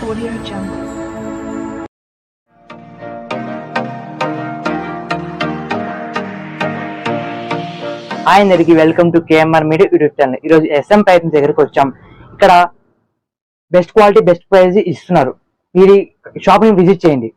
Audio Jungle. Hi అందరికి welcome to KMR media YouTube channel. ఈరోజు S M price దగ్గరికి వచ్చాం. ఇక్కడ బెస్ట్ క్వాలిటీ బెస్ట్ ప్రైస్ ఇస్తున్నారు. మీరు షాప్ ని విజిట్ చేయండి.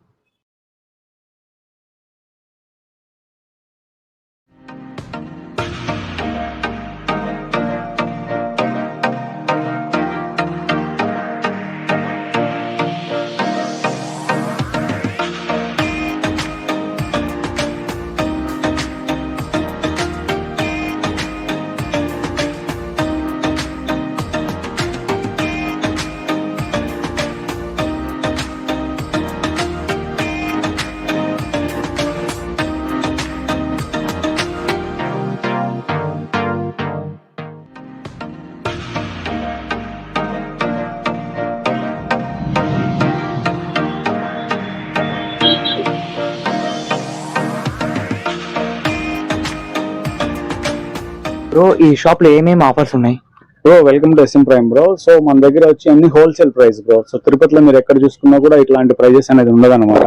బ్రో, ఈ షాప్ లో ఏమేమి ఆఫర్స్ ఉన్నాయి? Bro welcome to S M prime bro. So మన దగ్గర వచ్చి అన్ని హోల్సేల్ ప్రైస్ బ్రో. సో తిరుపతిలో మీరు ఎక్కడ చూసుకున్నా కూడా ఇట్లాంటి ప్రైజెస్ అనేది ఉండదన్నమాట.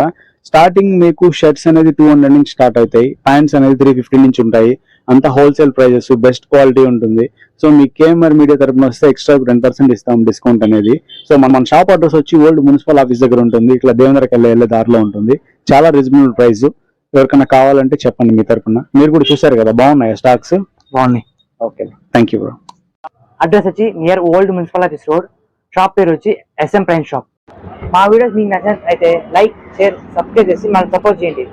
స్టార్టింగ్ మీకు షర్ట్స్ అనేది 200 నుంచి స్టార్ట్ అవుతాయి, ప్యాంట్స్ అనేది 350 నుంచి ఉంటాయి. అంతా హోల్సేల్ ప్రైజెస్, బెస్ట్ క్వాలిటీ ఉంటుంది. సో మీ కేఎంఆర్ మీడియా తరపున వస్తే ఎక్స్ట్రా 10% ఇస్తాం డిస్కౌంట్ అనేది. సో మన షాప్ అడ్రస్ వచ్చి ఓల్డ్ మున్సిపల్ ఆఫీస్ దగ్గర ఉంటుంది. ఇట్లా దేవేంద్రకి వెళ్ళే దారిలో ఉంటుంది. చాలా రీజనబుల్ ప్రైస్. ఎవరికైనా కావాలంటే చెప్పండి మీ తరపున. మీరు కూడా చూసారు కదా, బాగున్నాయి స్టాక్స్. బాగున్నాయి. Okay, thank you bro. Address వచ్చి near old municipal office road. Shop పేరు వచ్చి ఎస్ఎం ప్రైమ్ షాప్. మా వీడియోస్ మీకు నచ్చినట్లయితే లైక్, షేర్, సబ్స్క్రైబ్ చేసి మనకు సపోర్ట్ చేయండి.